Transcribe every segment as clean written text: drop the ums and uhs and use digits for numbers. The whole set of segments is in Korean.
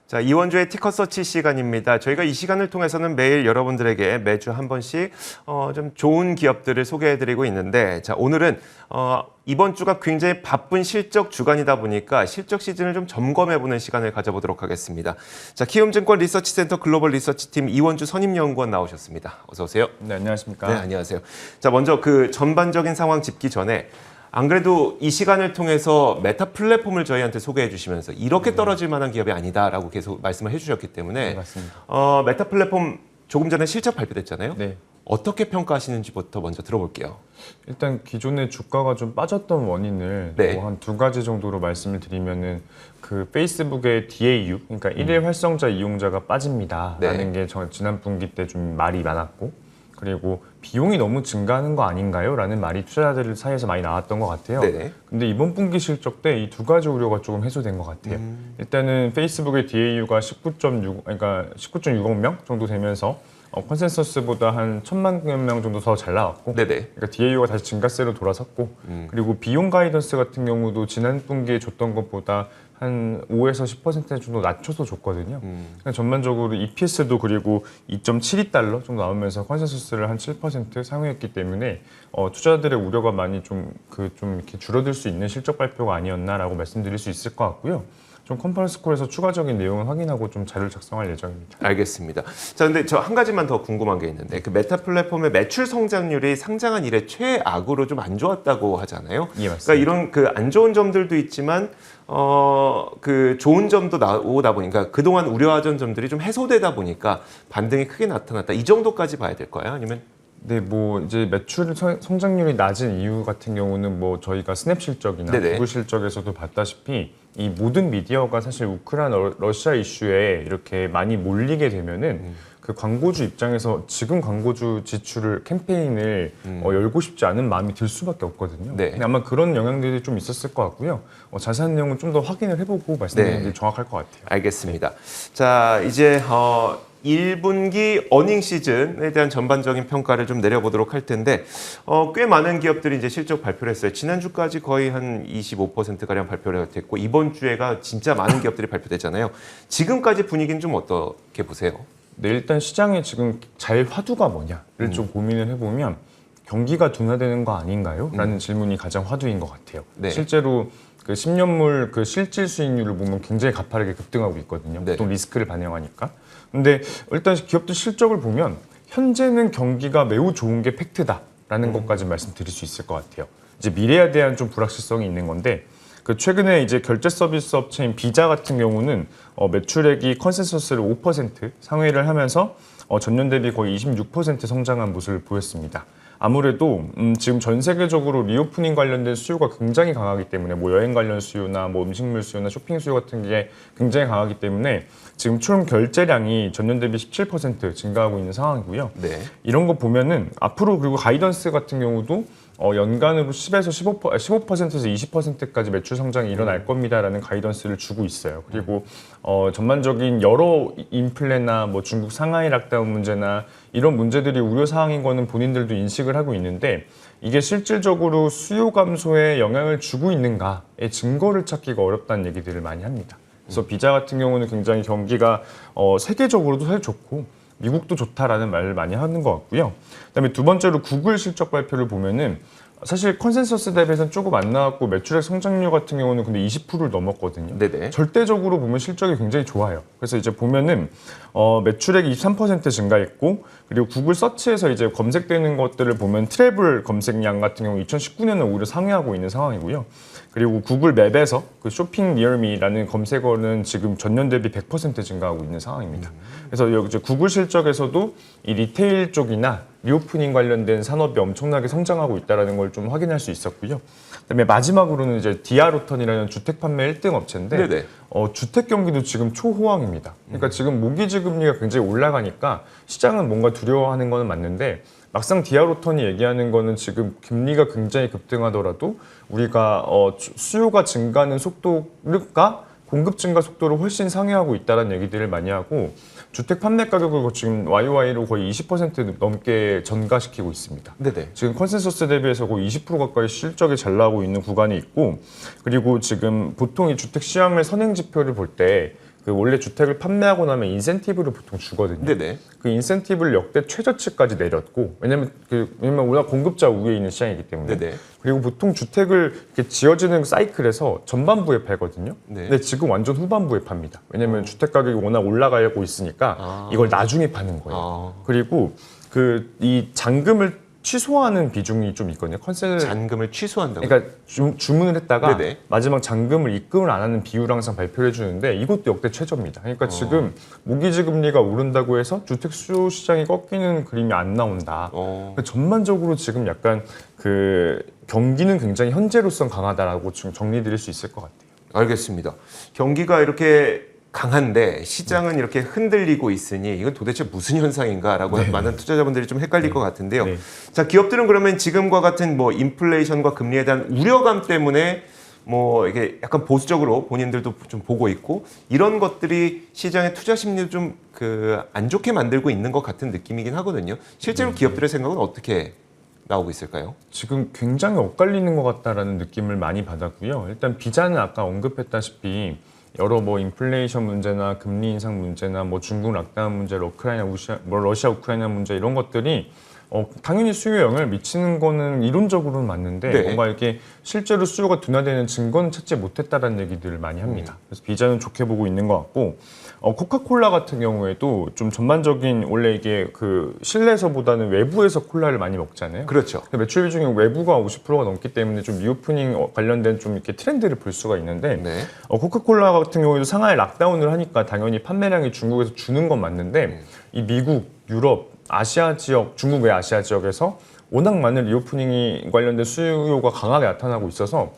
자, 이원주의 티커서치 시간입니다. 저희가 이 시간을 통해서는 매일 여러분들에게 매주 한 번씩 좀 좋은 기업들을 소개해드리고 있는데, 자, 오늘은 이번 주가 굉장히 바쁜 실적 주간이다 보니까 실적 시즌을 좀 점검해보는 시간을 가져보도록 하겠습니다. 자, 키움증권 리서치센터 글로벌 리서치팀 이원주 선임연구원 나오셨습니다. 어서 오세요. 네, 안녕하십니까. 네, 안녕하세요. 자, 먼저 그 전반적인 상황 짚기 전에 안 그래도 이 시간을 통해서 메타 플랫폼을 저희한테 소개해 주시면서 이렇게 떨어질 만한 기업이 아니다라고 계속 말씀을 해주셨기 때문에 네, 맞습니다. 메타 플랫폼 조금 전에 실적 발표됐잖아요. 네. 어떻게 평가하시는지부터 먼저 들어볼게요. 일단 기존에 주가가 좀 빠졌던 원인을 네. 한 두 가지 정도로 말씀을 드리면은 그 페이스북의 DAU, 그러니까 일일 활성자 이용자가 빠집니다라는 네. 게 지난 분기 때 좀 말이 많았고, 그리고 비용이 너무 증가하는 거 아닌가요? 라는 말이 투자자들 사이에서 많이 나왔던 것 같아요. 네. 근데 이번 분기 실적 때 이 두 가지 우려가 조금 해소된 것 같아요. 일단은 페이스북의 DAU가 19.6억 명 정도 되면서 컨센서스보다 한 1,000만 명 정도 더 잘 나왔고, 네네. 그러니까 DAU가 다시 증가세로 돌아섰고, 그리고 비용 가이던스 같은 경우도 지난 분기에 줬던 것보다 한 5에서 10% 정도 낮춰서 줬거든요. 그냥 전반적으로 EPS도 그리고 2.72달러 정도 나오면서 컨센서스를 한 7% 상회했기 때문에 투자자들의 우려가 많이 좀 이렇게 줄어들 수 있는 실적 발표가 아니었나라고 말씀드릴 수 있을 것 같고요. 좀 컨퍼런스 콜에서 추가적인 내용을 확인하고 좀 자료를 작성할 예정입니다. 알겠습니다. 자, 근데 저 한 가지만 더 궁금한 게 있는데 그 메타 플랫폼의 매출 성장률이 상장한 이래 최악으로 좀 안 좋았다고 하잖아요. 예, 맞습니다. 그러니까 이런 그 안 좋은 점들도 있지만 그 좋은 점도 나오다 보니까 그동안 우려하던 점들이 좀 해소되다 보니까 반등이 크게 나타났다. 이 정도까지 봐야 될까요? 아니면 네, 뭐 이제 매출 성장률이 낮은 이유 같은 경우는 뭐 저희가 스냅 실적이나 네네. 구글 실적에서도 봤다시피 이 모든 미디어가 사실 우크라이나 러시아 이슈에 이렇게 많이 몰리게 되면은 그 광고주 입장에서 지금 광고주 지출을 캠페인을 열고 싶지 않은 마음이 들 수밖에 없거든요. 네. 근데 아마 그런 영향들이 좀 있었을 것 같고요. 자세한 내용은 좀 더 확인을 해보고 말씀드리는 네. 게 정확할 것 같아요. 알겠습니다. 자, 이제 1분기 어닝 시즌에 대한 전반적인 평가를 좀 내려보도록 할 텐데 꽤 많은 기업들이 이제 실적 발표를 했어요. 지난주까지 거의 한 25%가량 발표를 됐고 이번 주에가 진짜 많은 기업들이 발표됐잖아요. 지금까지 분위기는 좀 어떻게 보세요? 네, 일단 시장에 지금 잘 화두가 뭐냐를 좀 고민을 해보면 경기가 둔화되는 거 아닌가요? 라는 질문이 가장 화두인 것 같아요. 네. 실제로 그 10년물 그 실질 수익률을 보면 굉장히 가파르게 급등하고 있거든요. 네. 보통 리스크를 반영하니까. 근데 일단 기업들 실적을 보면 현재는 경기가 매우 좋은 게 팩트다라는 것까지 말씀드릴 수 있을 것 같아요. 이제 미래에 대한 좀 불확실성이 있는 건데 그 최근에 이제 결제 서비스 업체인 비자 같은 경우는 매출액이 컨센서스를 5% 상회를 하면서 전년 대비 거의 26% 성장한 모습을 보였습니다. 아무래도 지금 전 세계적으로 리오프닝 관련된 수요가 굉장히 강하기 때문에 뭐 여행 관련 수요나 뭐 음식물 수요나 쇼핑 수요 같은 게 굉장히 강하기 때문에 지금 총 결제량이 전년 대비 17% 증가하고 있는 상황이고요. 네. 이런 거 보면은 앞으로 그리고 가이던스 같은 경우도 연간으로 10에서 15%에서 20%까지 매출 성장이 일어날 겁니다라는 가이던스를 주고 있어요. 그리고 전반적인 여러 인플레나 뭐 중국 상하이 락다운 문제나 이런 문제들이 우려 사항인 거는 본인들도 인식을 하고 있는데 이게 실질적으로 수요 감소에 영향을 주고 있는가의 증거를 찾기가 어렵다는 얘기들을 많이 합니다. 그래서 비자 같은 경우는 굉장히 경기가 세계적으로도 사실 좋고 미국도 좋다라는 말을 많이 하는 것 같고요. 그다음에 두 번째로 구글 실적 발표를 보면은 사실 컨센서스 대비해서는 조금 안 나왔고 매출액 성장률 같은 경우는 근데 20%를 넘었거든요. 네네. 절대적으로 보면 실적이 굉장히 좋아요. 그래서 이제 보면은 매출액이 23% 증가했고 그리고 구글 서치에서 이제 검색되는 것들을 보면 트래블 검색량 같은 경우 2019년은 오히려 상회하고 있는 상황이고요. 그리고 구글 맵에서 그 쇼핑 니어미라는 검색어는 지금 전년 대비 100% 증가하고 있는 상황입니다. 그래서 여기 이제 구글 실적에서도 이 리테일 쪽이나 리오프닝 관련된 산업이 엄청나게 성장하고 있다는 걸 좀 확인할 수 있었고요. 그다음에 마지막으로는 이제 디아로턴이라는 주택 판매 1등 업체인데 네네. 주택 경기도 지금 초호황입니다. 그러니까 지금 모기지 금리가 굉장히 올라가니까 시장은 뭔가 두려워하는 거는 맞는데 막상 디아로턴이 얘기하는 거는 지금 금리가 굉장히 급등하더라도 우리가 수요가 증가하는 속도가 공급 증가 속도를 훨씬 상회하고 있다는 얘기들을 많이 하고 주택 판매 가격을 지금 YOY로 거의 20% 넘게 전가시키고 있습니다. 네네. 지금 컨센서스 대비해서 거의 20% 가까이 실적이 잘 나오고 있는 구간이 있고 그리고 지금 보통 이 주택 시황의 선행 지표를 볼 때 그 원래 주택을 판매하고 나면 인센티브를 보통 주거든요. 네네. 그 인센티브를 역대 최저치까지 내렸고 왜냐면 워낙 공급자 우위에 있는 시장이기 때문에 네네. 그리고 보통 주택을 이렇게 지어지는 사이클에서 전반부에 팔거든요. 네. 근데 지금 완전 후반부에 팝니다. 왜냐면 주택 가격이 워낙 올라가고 있으니까 이걸 나중에 파는 거예요. 그리고 그 이 잔금을 취소하는 비중이 좀 있거든요. 컨셉을 잔금을 취소한다고. 그러니까 주문을 했다가 네네. 마지막 잔금을 입금을 안 하는 비율을 항상 발표를 해주는데 이것도 역대 최저입니다. 그러니까 지금 모기지 금리가 오른다고 해서 주택 수요 시장이 꺾이는 그림이 안 나온다. 그러니까 전반적으로 지금 약간 그 경기는 굉장히 현재로선 강하다라고 지금 정리드릴 수 있을 것 같아요. 알겠습니다. 경기가 이렇게 강한데 시장은 이렇게 흔들리고 있으니 이건 도대체 무슨 현상인가라고 많은 투자자분들이 좀 헷갈릴 것 같은데요. 자, 기업들은 그러면 지금과 같은 뭐 인플레이션과 금리에 대한 우려감 때문에 뭐 이게 약간 보수적으로 본인들도 좀 보고 있고 이런 것들이 시장의 투자 심리를 좀 그 안 좋게 만들고 있는 것 같은 느낌이긴 하거든요. 실제로 기업들의 생각은 어떻게 나오고 있을까요? 지금 굉장히 엇갈리는 것 같다라는 느낌을 많이 받았고요. 일단 비자는 아까 언급했다시피 여러 뭐 인플레이션 문제나 금리 인상 문제나 뭐 중국 락다운 문제, 러시아 우크라이나 문제 이런 것들이 당연히 수요에 영향을 미치는 거는 이론적으로는 맞는데 네. 뭔가 이렇게 실제로 수요가 둔화되는 증거는 찾지 못했다라는 얘기들을 많이 합니다. 그래서 비자는 좋게 보고 있는 것 같고 코카콜라 같은 경우에도 좀 전반적인 원래 이게 그 실내에서보다는 외부에서 콜라를 많이 먹잖아요. 그렇죠. 매출 비중이 외부가 50%가 넘기 때문에 좀 리오프닝 관련된 좀 이렇게 트렌드를 볼 수가 있는데 네. 코카콜라 같은 경우에도 상하이 락다운을 하니까 당연히 판매량이 중국에서 주는 건 맞는데 이 미국, 유럽, 아시아 지역, 중국 외 아시아 지역에서 워낙 많은 리오프닝이 관련된 수요가 강하게 나타나고 있어서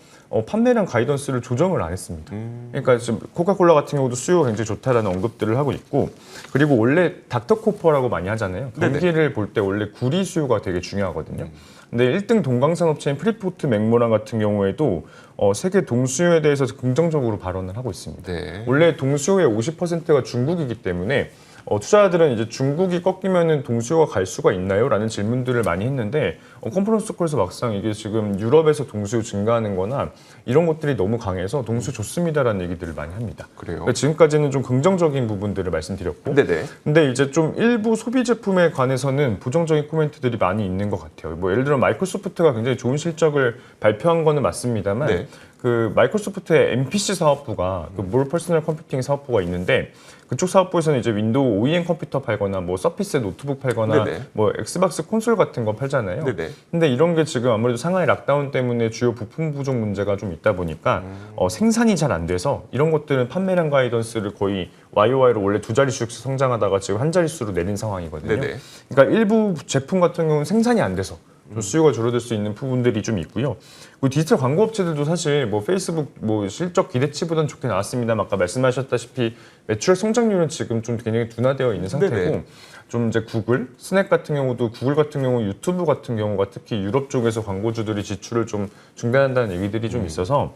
판매량 가이던스를 조정을 안 했습니다. 그러니까 지금 코카콜라 같은 경우도 수요가 굉장히 좋다라는 언급들을 하고 있고 그리고 원래 닥터코퍼라고 많이 하잖아요. 경기를 볼 때 원래 구리 수요가 되게 중요하거든요. 근데 1등 동광산업체인 프리포트 맥모란 같은 경우에도 세계 동수요에 대해서 긍정적으로 발언을 하고 있습니다. 네. 원래 동수요의 50%가 중국이기 때문에 투자자들은 이제 중국이 꺾이면은 동수요가 갈 수가 있나요? 라는 질문들을 많이 했는데 컨퍼런스 콜에서 막상 이게 지금 유럽에서 동수요 증가하는 거나 이런 것들이 너무 강해서 동수요 좋습니다라는 얘기들을 많이 합니다. 그래요. 그러니까 지금까지는 좀 긍정적인 부분들을 말씀드렸고 네네. 근데 이제 좀 일부 소비 제품에 관해서는 부정적인 코멘트들이 많이 있는 것 같아요. 뭐 예를 들어 마이크로소프트가 굉장히 좋은 실적을 발표한 거는 맞습니다만 네. 그 마이크로소프트의 MPC 사업부가 그 몰 퍼스널 컴퓨팅 사업부가 있는데 그쪽 사업부에서는 이제 윈도우 OEM 컴퓨터 팔거나 뭐 서피스 노트북 팔거나 네네. 뭐 엑스박스 콘솔 같은 거 팔잖아요. 네네. 근데 이런 게 지금 아무래도 상하이 락다운 때문에 주요 부품 부족 문제가 좀 있다 보니까 생산이 잘 안 돼서 이런 것들은 판매량 가이던스를 거의 YOY로 원래 두 자릿수씩 성장하다가 지금 한 자릿수로 내린 상황이거든요. 네네. 그러니까 일부 제품 같은 경우는 생산이 안 돼서 좀 수요가 줄어들 수 있는 부분들이 좀 있고요. 그리고 디지털 광고 업체들도 사실 뭐 페이스북 뭐 실적 기대치보다는 좋게 나왔습니다만 아까 말씀하셨다시피 매출 성장률은 지금 좀 굉장히 둔화되어 있는 상태고 네네. 좀 이제 구글, 스낵 같은 경우도 구글 같은 경우 유튜브 같은 경우가 특히 유럽 쪽에서 광고주들이 지출을 좀 중단한다는 얘기들이 좀 있어서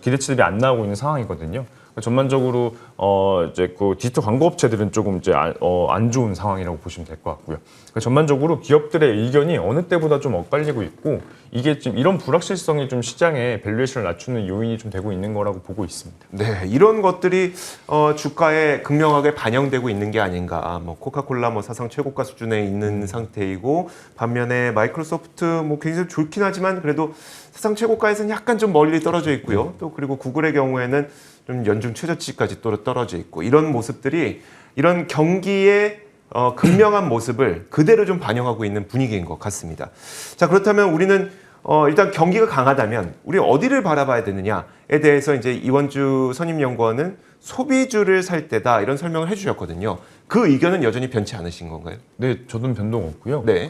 기대치들이 안 나오고 있는 상황이거든요. 전반적으로 이제 그 디지털 광고 업체들은 조금 이제 안 좋은 상황이라고 보시면 될 것 같고요. 그러니까 전반적으로 기업들의 의견이 어느 때보다 좀 엇갈리고 있고 이게 지금 이런 불확실성이 좀 시장에 밸류에이션을 낮추는 요인이 좀 되고 있는 거라고 보고 있습니다. 네, 이런 것들이 주가에 극명하게 반영되고 있는 게 아닌가. 뭐 코카콜라 뭐 사상 최고가 수준에 있는 상태이고 반면에 마이크로소프트 뭐 굉장히 좋긴 하지만 그래도 사상 최고가에서는 약간 좀 멀리 떨어져 있고요. 또 그리고 구글의 경우에는 좀 연중 최저치까지 또 떨어져 있고 이런 모습들이 이런 경기의 극명한 모습을 그대로 좀 반영하고 있는 분위기인 것 같습니다. 자, 그렇다면 우리는 일단 경기가 강하다면 우리 어디를 바라봐야 되느냐에 대해서 이제 이원주 선임연구원은 소비주를 살 때다 이런 설명을 해주셨거든요. 그 의견은 여전히 변치 않으신 건가요? 네, 저도 변동 없고요. 네.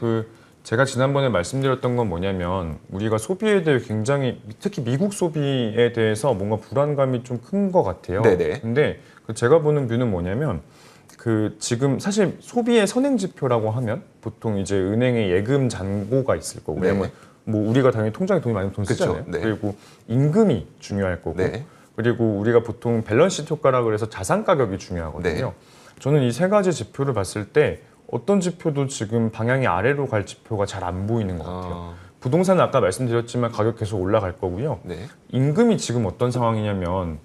제가 지난번에 말씀드렸던 건 뭐냐면 우리가 소비에 대해 굉장히 특히 미국 소비에 대해서 뭔가 불안감이 좀 큰 것 같아요. 네네. 근데 제가 보는 뷰는 뭐냐면 지금 사실 소비의 선행 지표라고 하면 보통 이제 은행의 예금 잔고가 있을 거고 왜냐면 뭐 우리가 당연히 통장에 돈이 많으면 돈 쓰잖아요. 네. 그리고 임금이 중요할 거고 네. 그리고 우리가 보통 밸런스 효과라 그래서 자산 가격이 중요하거든요. 네. 저는 이 세 가지 지표를 봤을 때 어떤 지표도 지금 방향이 아래로 갈 지표가 잘 안 보이는 것 같아요. 부동산은 아까 말씀드렸지만 가격 계속 올라갈 거고요. 네. 임금이 지금 어떤 상황이냐면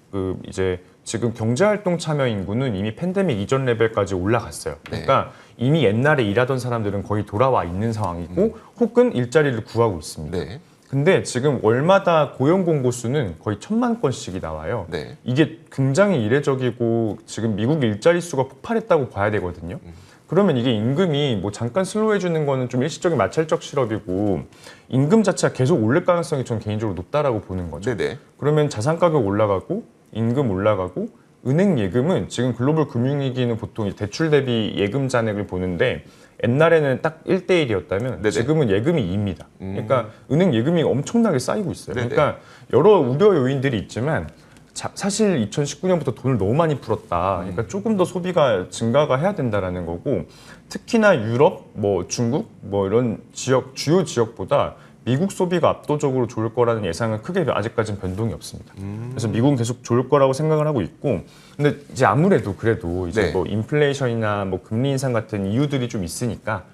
이제 지금 경제활동 참여 인구는 이미 팬데믹 이전 레벨까지 올라갔어요. 그러니까 이미 옛날에 일하던 사람들은 거의 돌아와 있는 상황이고 혹은 일자리를 구하고 있습니다. 네. 근데 지금 월마다 고용 공고 수는 거의 1,000만 건씩이 나와요. 네. 이게 굉장히 이례적이고 지금 미국 일자리 수가 폭발했다고 봐야 되거든요. 그러면 이게 임금이 뭐 잠깐 슬로우해 주는 거는 좀 일시적인 마찰적 실업이고 임금 자체가 계속 오를 가능성이 전 개인적으로 높다라고 보는 거죠. 네네. 그러면 자산 가격 올라가고 임금 올라가고 은행 예금은 지금 글로벌 금융위기는 보통 대출 대비 예금 잔액을 보는데 옛날에는 딱 1대1이었다면 네네. 지금은 예금이 2입니다. 그러니까 은행 예금이 엄청나게 쌓이고 있어요. 네네. 그러니까 여러 우려 요인들이 있지만 사실 2019년부터 돈을 너무 많이 풀었다. 그러니까 조금 더 소비가 증가가 해야 된다라는 거고 특히나 유럽, 뭐 중국, 뭐 이런 지역 주요 지역보다 미국 소비가 압도적으로 좋을 거라는 예상은 크게 아직까지는 변동이 없습니다. 그래서 미국은 계속 좋을 거라고 생각을 하고 있고, 근데 이제 아무래도 그래도 이제 네. 뭐 인플레이션이나 뭐 금리 인상 같은 이유들이 좀 있으니까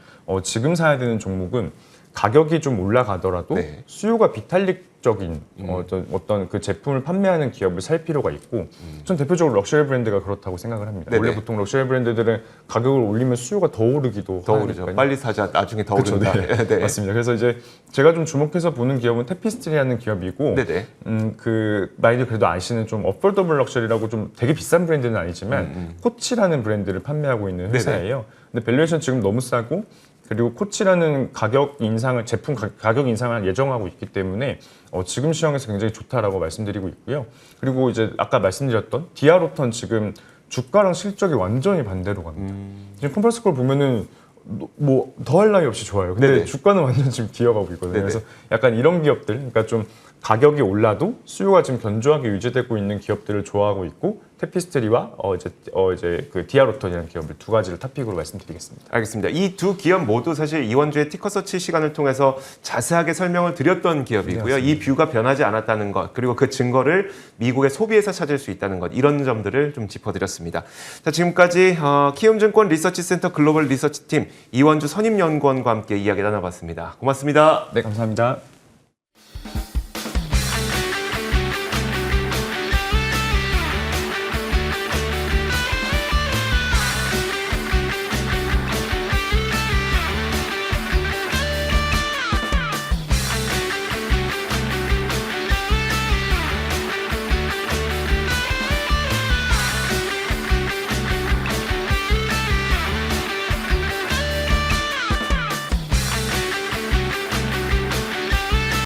지금 사야 되는 종목은 가격이 좀 올라가더라도 네. 수요가 비탄력적인 어떤 그 제품을 판매하는 기업을 살 필요가 있고, 전 대표적으로 럭셔리 브랜드가 그렇다고 생각을 합니다. 네네. 원래 보통 럭셔리 브랜드들은 가격을 올리면 수요가 더 오르기도 더 오르죠. 하니까요. 빨리 사자. 나중에 더 그렇죠. 오른다. 네. 네. 맞습니다. 그래서 이제 제가 좀 주목해서 보는 기업은 테피스트리라는 기업이고, 네네. 그 많이들 그래도 아시는 좀 어포더블 럭셔리라고 좀 되게 비싼 브랜드는 아니지만 코치라는 브랜드를 판매하고 있는 회사예요. 근데 밸류에이션 지금 너무 싸고 그리고 코치라는 가격 인상을 제품 가격 인상을 예정하고 있기 때문에 지금 시황에서 굉장히 좋다라고 말씀드리고 있고요. 그리고 이제 아까 말씀드렸던 디아로턴 지금 주가랑 실적이 완전히 반대로 갑니다. 지금 컨퍼런스 콜 보면은 뭐 더할 나위 없이 좋아요. 근데 네네. 주가는 완전 지금 기어가고 있거든요. 네네. 그래서 약간 이런 기업들, 그러니까 좀 가격이 올라도 수요가 지금 견조하게 유지되고 있는 기업들을 좋아하고 있고 테피스트리와 이제 그 디아로턴이라는 기업을 두 가지를 탑픽으로 말씀드리겠습니다. 알겠습니다. 이 두 기업 모두 사실 이원주의 티커서치 시간을 통해서 자세하게 설명을 드렸던 기업이고요. 이 뷰가 변하지 않았다는 것, 그리고 그 증거를 미국의 소비에서 찾을 수 있다는 것, 이런 점들을 좀 짚어드렸습니다. 자, 지금까지 키움증권 리서치센터 글로벌 리서치팀 이원주 선임연구원과 함께 이야기 나눠봤습니다. 고맙습니다. 네, 감사합니다.